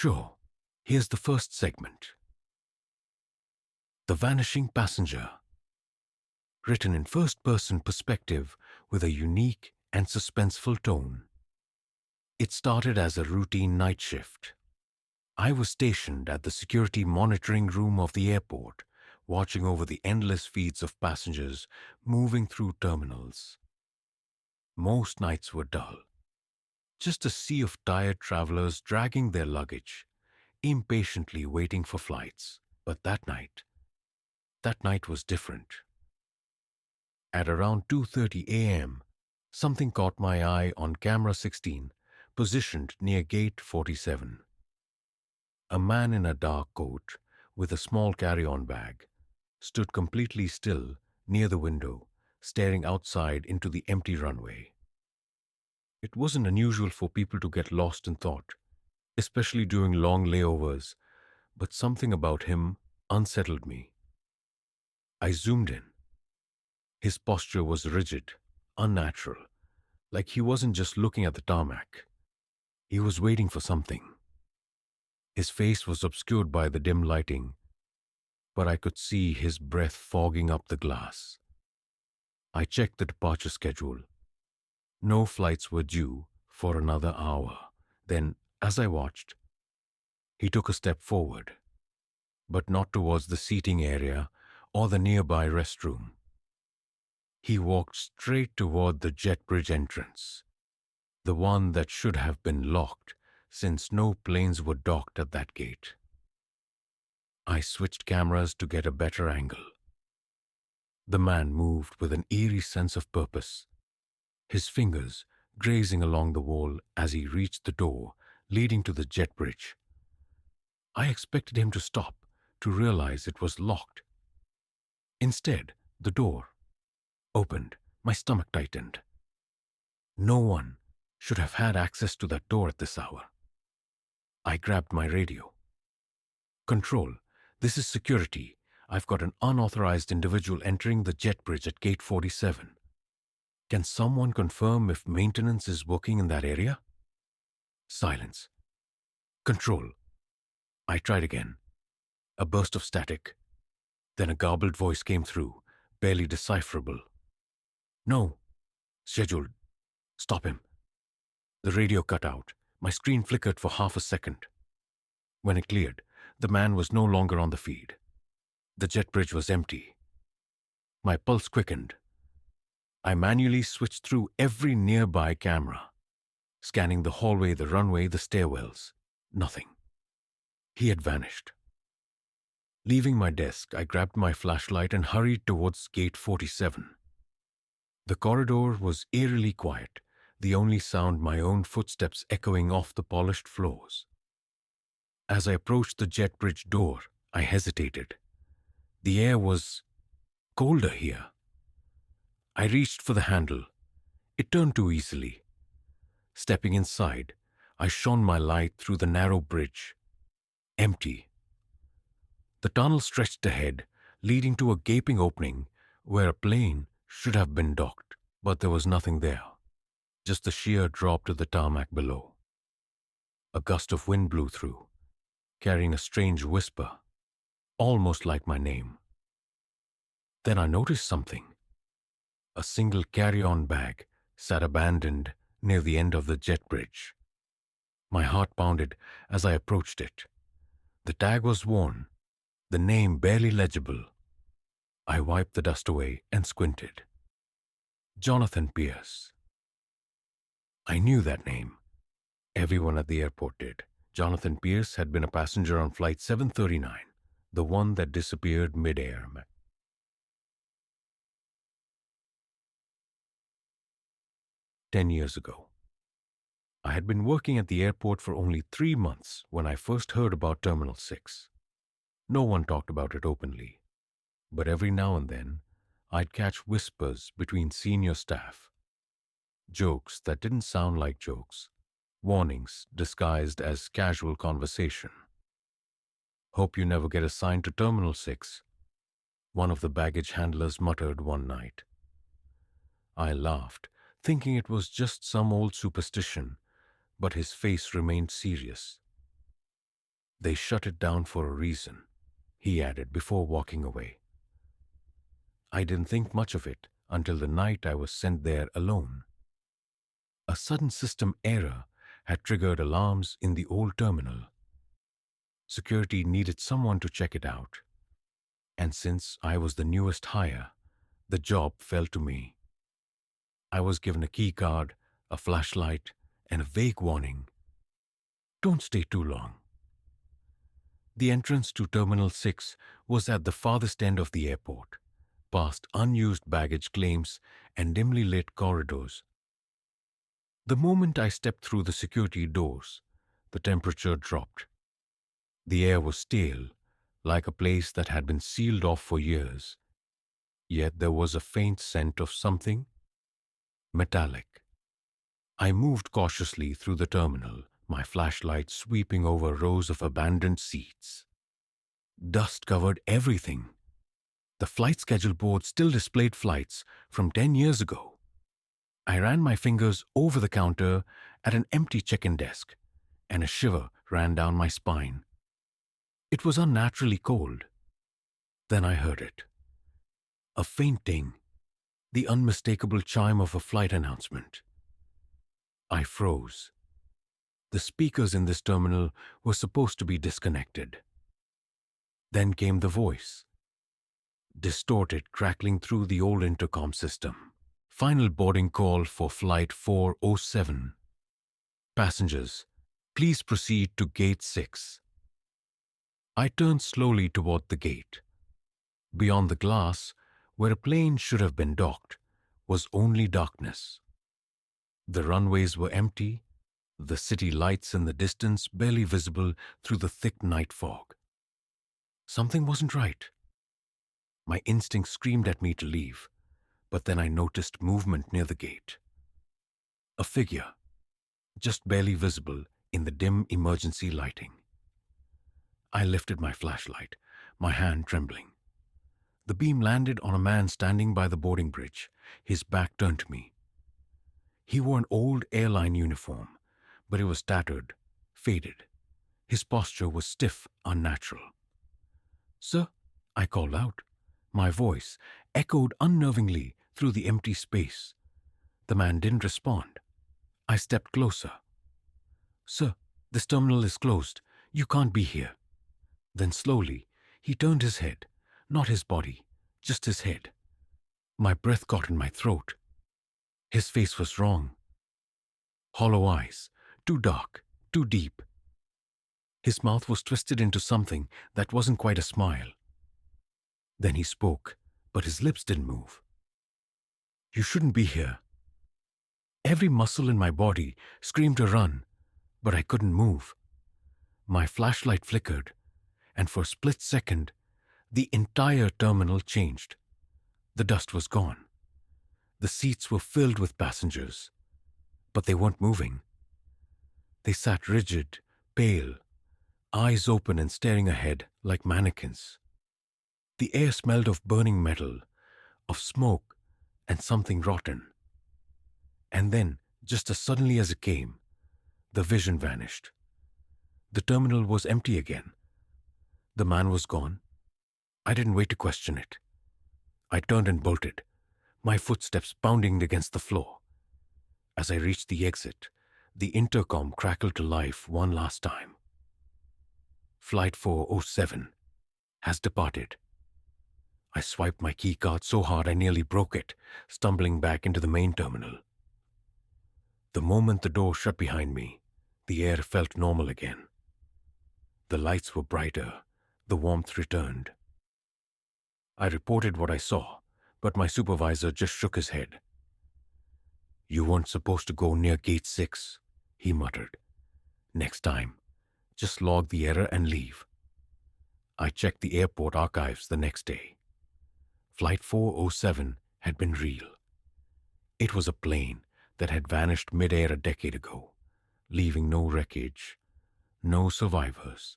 Sure, here's the first segment. The Vanishing Passenger. Written in first-person perspective with a unique and suspenseful tone. It started as a routine night shift. I was stationed at the security monitoring room of the airport, watching over the endless feeds of passengers moving through terminals. Most nights were dull. Just a sea of tired travelers dragging their luggage, impatiently waiting for flights. But that night was different. At around 2:30 a.m., something caught my eye on camera 16, positioned near gate 47. A man in a dark coat, with a small carry-on bag, stood completely still near the window, staring outside into the empty runway. It wasn't unusual for people to get lost in thought, especially during long layovers, but something about him unsettled me. I zoomed in. His posture was rigid, unnatural, like he wasn't just looking at the tarmac. He was waiting for something. His face was obscured by the dim lighting, but I could see his breath fogging up the glass. I checked the departure schedule. No flights were due for another hour. Then, as I watched, he took a step forward, but not towards the seating area or the nearby restroom. He walked straight toward the jet bridge entrance, the one that should have been locked since no planes were docked at that gate. I switched cameras to get a better angle. The man moved with an eerie sense of purpose, his fingers grazing along the wall as he reached the door leading to the jet bridge. I expected him to stop, to realize it was locked. Instead, the door opened. My stomach tightened. No one should have had access to that door at this hour. I grabbed my radio. Control, this is security. I've got an unauthorized individual entering the jet bridge at gate 47. Can someone confirm if maintenance is working in that area? Silence. Control. I tried again. A burst of static. Then a garbled voice came through, barely decipherable. No. Scheduled. Stop him. The radio cut out. My screen flickered for half a second. When it cleared, the man was no longer on the feed. The jet bridge was empty. My pulse quickened. I manually switched through every nearby camera, scanning the hallway, the runway, the stairwells. Nothing. He had vanished. Leaving my desk, I grabbed my flashlight and hurried towards gate 47. The corridor was eerily quiet, the only sound my own footsteps echoing off the polished floors. As I approached the jet bridge door, I hesitated. The air was colder here. I reached for the handle. It turned too easily. Stepping inside, I shone my light through the narrow bridge. Empty. The tunnel stretched ahead, leading to a gaping opening where a plane should have been docked, but there was nothing there. Just the sheer drop to the tarmac below. A gust of wind blew through, carrying a strange whisper, almost like my name. Then I noticed something. A single carry-on bag sat abandoned near the end of the jet bridge. My heart pounded as I approached it. The tag was worn, the name barely legible. I wiped the dust away and squinted. Jonathan Pierce. I knew that name. Everyone at the airport did. Jonathan Pierce had been a passenger on Flight 739, the one that disappeared mid-air. 10 years ago. I had been working at the airport for only 3 months when I first heard about Terminal 6. No one talked about it openly, but every now and then, I'd catch whispers between senior staff. Jokes that didn't sound like jokes. Warnings disguised as casual conversation. "Hope you never get assigned to Terminal 6, one of the baggage handlers muttered one night. I laughed, thinking it was just some old superstition, but his face remained serious. They shut it down for a reason, he added before walking away. I didn't think much of it until the night I was sent there alone. A sudden system error had triggered alarms in the old terminal. Security needed someone to check it out. And since I was the newest hire, the job fell to me. I was given a key card, a flashlight, and a vague warning. Don't stay too long. The entrance to Terminal 6 was at the farthest end of the airport, past unused baggage claims and dimly lit corridors. The moment I stepped through the security doors, the temperature dropped. The air was stale, like a place that had been sealed off for years. Yet there was a faint scent of something metallic. I moved cautiously through the terminal, my flashlight sweeping over rows of abandoned seats. Dust covered everything. The flight schedule board still displayed flights from 10 years ago. I ran my fingers over the counter at an empty check-in desk, and a shiver ran down my spine. It was unnaturally cold. Then I heard it. A faint ding, the unmistakable chime of a flight announcement. I froze. The speakers in this terminal were supposed to be disconnected. Then came the voice, distorted, crackling through the old intercom system. Final boarding call for Flight 407. Passengers, please proceed to Gate 6. I turned slowly toward the gate. Beyond the glass, where a plane should have been docked, was only darkness. The runways were empty, the city lights in the distance barely visible through the thick night fog. Something wasn't right. My instinct screamed at me to leave, but then I noticed movement near the gate. A figure, just barely visible in the dim emergency lighting. I lifted my flashlight, my hand trembling. The beam landed on a man standing by the boarding bridge, his back turned to me. He wore an old airline uniform, but it was tattered, faded. His posture was stiff, unnatural. "Sir," I called out. My voice echoed unnervingly through the empty space. The man didn't respond. I stepped closer. "Sir, this terminal is closed. You can't be here." Then slowly, he turned his head, not his body, just his head. My breath caught in my throat. His face was wrong. Hollow eyes, too dark, too deep. His mouth was twisted into something that wasn't quite a smile. Then he spoke, but his lips didn't move. "You shouldn't be here." Every muscle in my body screamed to run, but I couldn't move. My flashlight flickered, and for a split second, the entire terminal changed. The dust was gone. The seats were filled with passengers, but they weren't moving. They sat rigid, pale, eyes open and staring ahead like mannequins. The air smelled of burning metal, of smoke, and something rotten. And then, just as suddenly as it came, the vision vanished. The terminal was empty again. The man was gone. I didn't wait to question it. I turned and bolted, my footsteps pounding against the floor. As I reached the exit, the intercom crackled to life one last time. "Flight 407 has departed." I swiped my key card so hard I nearly broke it, stumbling back into the main terminal. The moment the door shut behind me, the air felt normal again. The lights were brighter, the warmth returned. I reported what I saw, but my supervisor just shook his head. "You weren't supposed to go near Gate 6, he muttered. "Next time, just log the error and leave." I checked the airport archives the next day. Flight 407 had been real. It was a plane that had vanished mid-air a decade ago, leaving no wreckage, no survivors.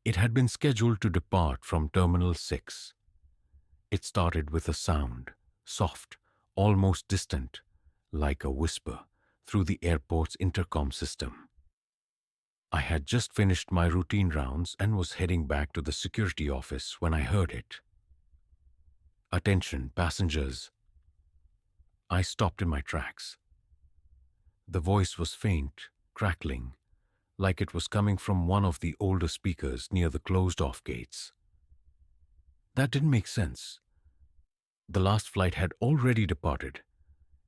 It had been scheduled to depart from Terminal 6. It started with a sound, soft, almost distant, like a whisper through the airport's intercom system. I had just finished my routine rounds and was heading back to the security office when I heard it. "Attention, passengers." I stopped in my tracks. The voice was faint, crackling, like it was coming from one of the older speakers near the closed-off gates. That didn't make sense. The last flight had already departed,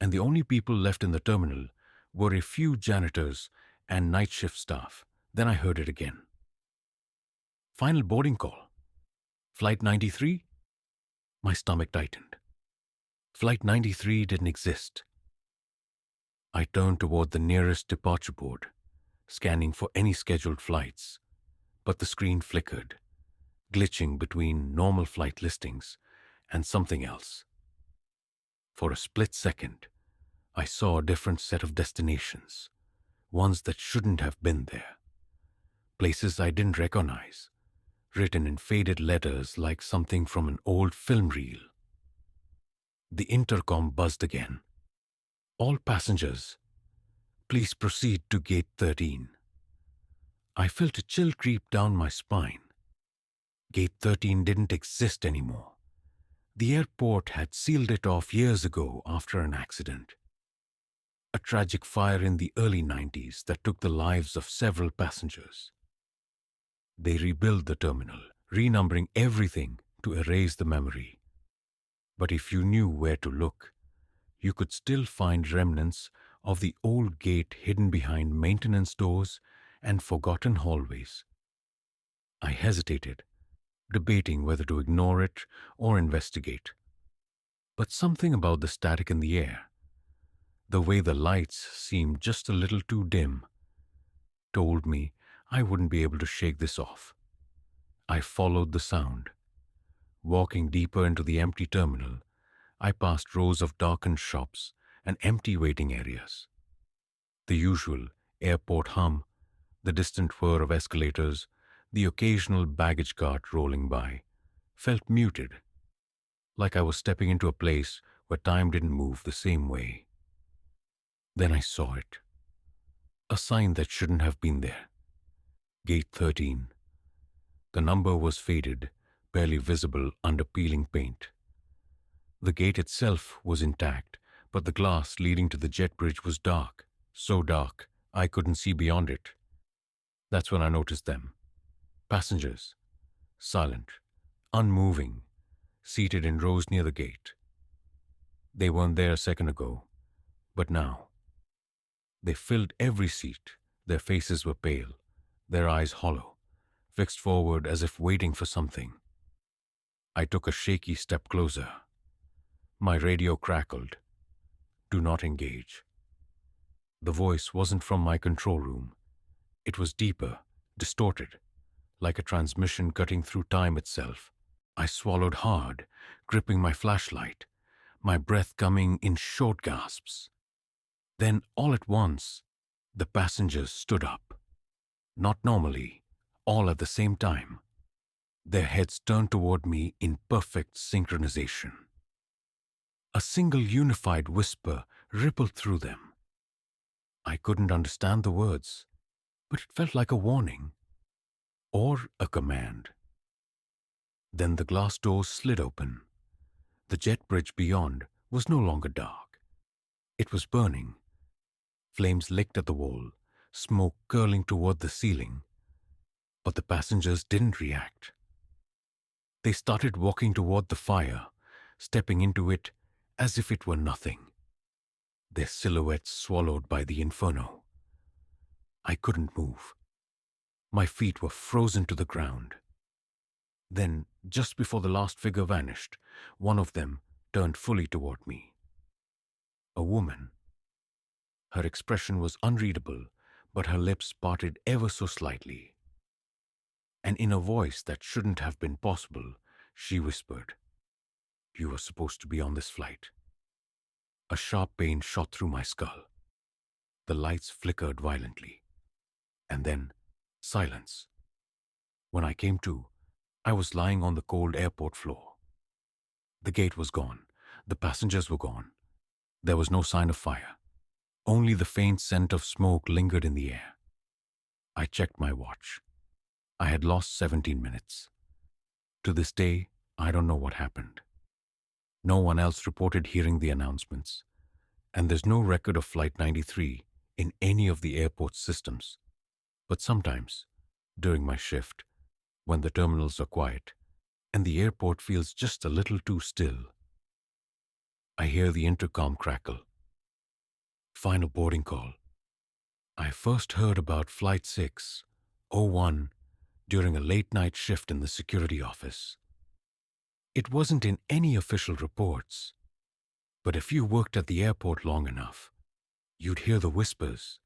and the only people left in the terminal were a few janitors and night shift staff. Then I heard it again. "Final boarding call. Flight 93? My stomach tightened. Flight 93 didn't exist. I turned toward the nearest departure board, scanning for any scheduled flights, but the screen flickered, glitching between normal flight listings and something else. For a split second, I saw a different set of destinations, ones that shouldn't have been there. Places I didn't recognize, written in faded letters like something from an old film reel. The intercom buzzed again. "All passengers, please proceed to gate 13. I felt a chill creep down my spine. Gate 13 didn't exist anymore. The airport had sealed it off years ago after an accident. A tragic fire in the early 90s that took the lives of several passengers. They rebuilt the terminal, renumbering everything to erase the memory. But if you knew where to look, you could still find remnants of the old gate hidden behind maintenance doors and forgotten hallways. I hesitated, debating whether to ignore it or investigate. But something about the static in the air, the way the lights seemed just a little too dim, told me I wouldn't be able to shake this off. I followed the sound. Walking deeper into the empty terminal, I passed rows of darkened shops and empty waiting areas. The usual airport hum, the distant whir of escalators, the occasional baggage cart rolling by, felt muted, like I was stepping into a place where time didn't move the same way. Then I saw it. A sign that shouldn't have been there. Gate 13. The number was faded, barely visible under peeling paint. The gate itself was intact, but the glass leading to the jet bridge was dark, so dark I couldn't see beyond it. That's when I noticed them. Passengers, silent, unmoving, seated in rows near the gate. They weren't there a second ago, but now. They filled every seat. Their faces were pale, their eyes hollow, fixed forward as if waiting for something. I took a shaky step closer. My radio crackled. "Do not engage." The voice wasn't from my control room. It was deeper, distorted, like a transmission cutting through time itself. I swallowed hard, gripping my flashlight, my breath coming in short gasps. Then, all at once, the passengers stood up. Not normally, all at the same time. Their heads turned toward me in perfect synchronization. A single unified whisper rippled through them. I couldn't understand the words, but it felt like a warning or a command. Then the glass doors slid open. The jet bridge beyond was no longer dark. It was burning. Flames licked at the wall, smoke curling toward the ceiling. But the passengers didn't react. They started walking toward the fire, stepping into it as if it were nothing. Their silhouettes swallowed by the inferno. I couldn't move. My feet were frozen to the ground. Then, just before the last figure vanished, one of them turned fully toward me. A woman. Her expression was unreadable, but her lips parted ever so slightly. And in a voice that shouldn't have been possible, she whispered, "You were supposed to be on this flight." A sharp pain shot through my skull. The lights flickered violently. And then, silence. When I came to, I was lying on the cold airport floor. The gate was gone. The passengers were gone. There was no sign of fire. Only the faint scent of smoke lingered in the air. I checked my watch. I had lost 17 minutes. To this day, I don't know what happened. No one else reported hearing the announcements, and there's no record of Flight 93 in any of the airport's systems. But sometimes, during my shift, when the terminals are quiet and the airport feels just a little too still, I hear the intercom crackle. Final boarding call. I first heard about Flight 601 during a late-night shift in the security office. It wasn't in any official reports, but if you worked at the airport long enough, you'd hear the whispers.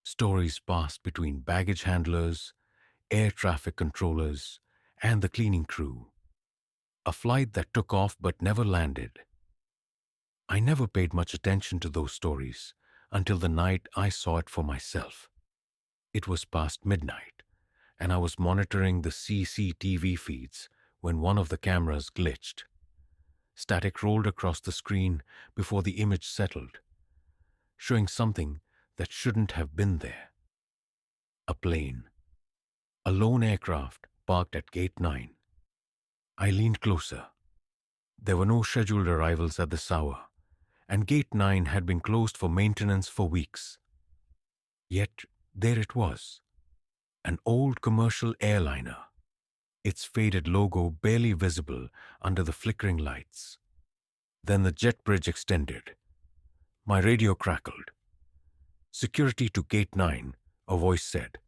Stories passed between baggage handlers, air traffic controllers, and the cleaning crew. A flight that took off but never landed. I never paid much attention to those stories until the night I saw it for myself. It was past midnight, and I was monitoring the CCTV feeds when one of the cameras glitched. Static rolled across the screen before the image settled, showing something that shouldn't have been there. A plane. A lone aircraft parked at Gate 9. I leaned closer. There were no scheduled arrivals at this hour, and Gate 9 had been closed for maintenance for weeks. Yet there it was, an old commercial airliner, its faded logo barely visible under the flickering lights. Then the jet bridge extended. My radio crackled. "Security to Gate 9, a voice said.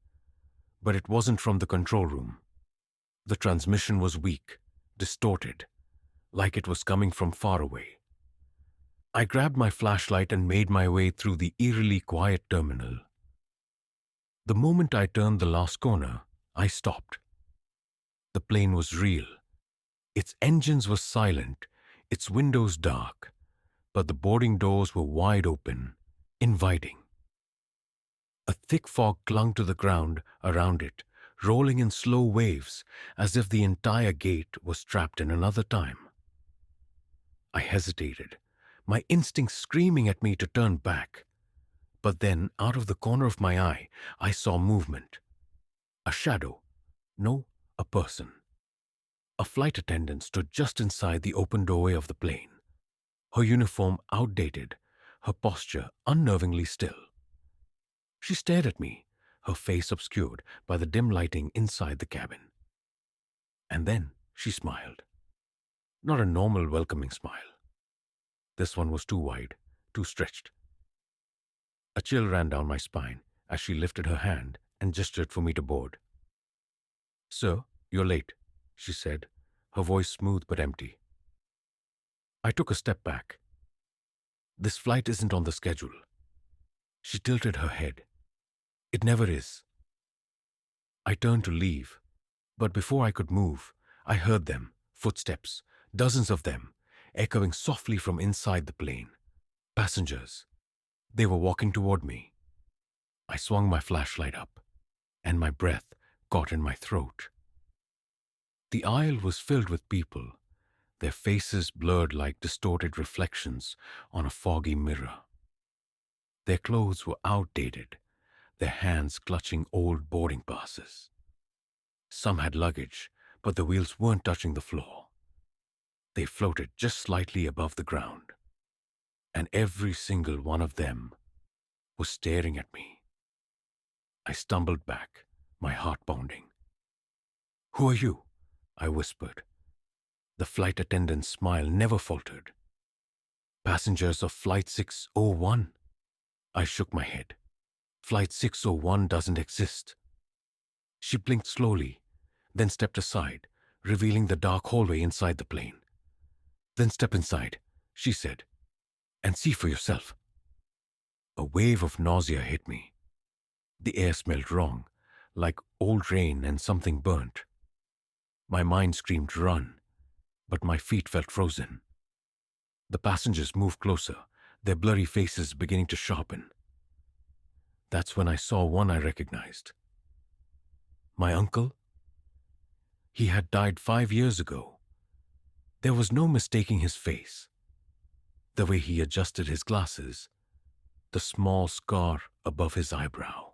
But it wasn't from the control room. The transmission was weak, distorted, like it was coming from far away. I grabbed my flashlight and made my way through the eerily quiet terminal. The moment I turned the last corner, I stopped. The plane was real. Its engines were silent, its windows dark, but the boarding doors were wide open, inviting. A thick fog clung to the ground around it, rolling in slow waves as if the entire gate was trapped in another time. I hesitated, my instincts screaming at me to turn back. But then, out of the corner of my eye, I saw movement. A shadow. No, a person. A flight attendant stood just inside the open doorway of the plane, her uniform outdated, her posture unnervingly still. She stared at me, her face obscured by the dim lighting inside the cabin. And then she smiled. Not a normal welcoming smile. This one was too wide, too stretched. A chill ran down my spine as she lifted her hand and gestured for me to board. "Sir, you're late," she said, her voice smooth but empty. I took a step back. "This flight isn't on the schedule." She tilted her head. "It never is." I turned to leave, but before I could move, I heard them, footsteps, dozens of them, echoing softly from inside the plane. Passengers. They were walking toward me. I swung my flashlight up, and my breath caught in my throat. The aisle was filled with people, their faces blurred like distorted reflections on a foggy mirror. Their clothes were outdated, their hands clutching old boarding passes. Some had luggage, but the wheels weren't touching the floor. They floated just slightly above the ground, and every single one of them was staring at me. I stumbled back, my heart pounding. "Who are you?" I whispered. The flight attendant's smile never faltered. "Passengers of Flight 601. I shook my head. "Flight 601 doesn't exist." She blinked slowly, then stepped aside, revealing the dark hallway inside the plane. "Then step inside," she said, "and see for yourself." A wave of nausea hit me. The air smelled wrong, like old rain and something burnt. My mind screamed run, but my feet felt frozen. The passengers moved closer, their blurry faces beginning to sharpen. That's when I saw one I recognized. My uncle? He had died 5 years ago. There was no mistaking his face. The way he adjusted his glasses, the small scar above his eyebrow.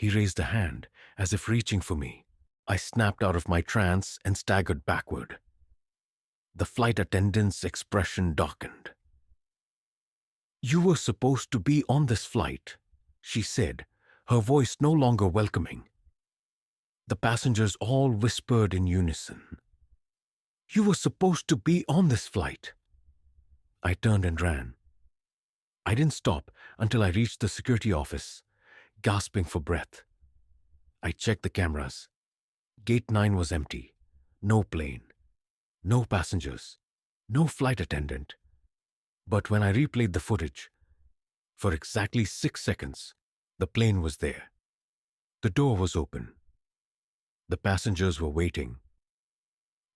He raised a hand, as if reaching for me. I snapped out of my trance and staggered backward. The flight attendant's expression darkened. "You were supposed to be on this flight," she said, her voice no longer welcoming. The passengers all whispered in unison. "You were supposed to be on this flight." I turned and ran. I didn't stop until I reached the security office, gasping for breath. I checked the cameras. Gate 9 was empty. No plane. No passengers. No flight attendant. But when I replayed the footage, for exactly 6 seconds, the plane was there. The door was open. The passengers were waiting.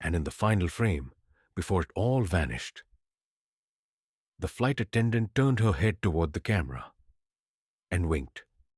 And in the final frame, before it all vanished, the flight attendant turned her head toward the camera and winked.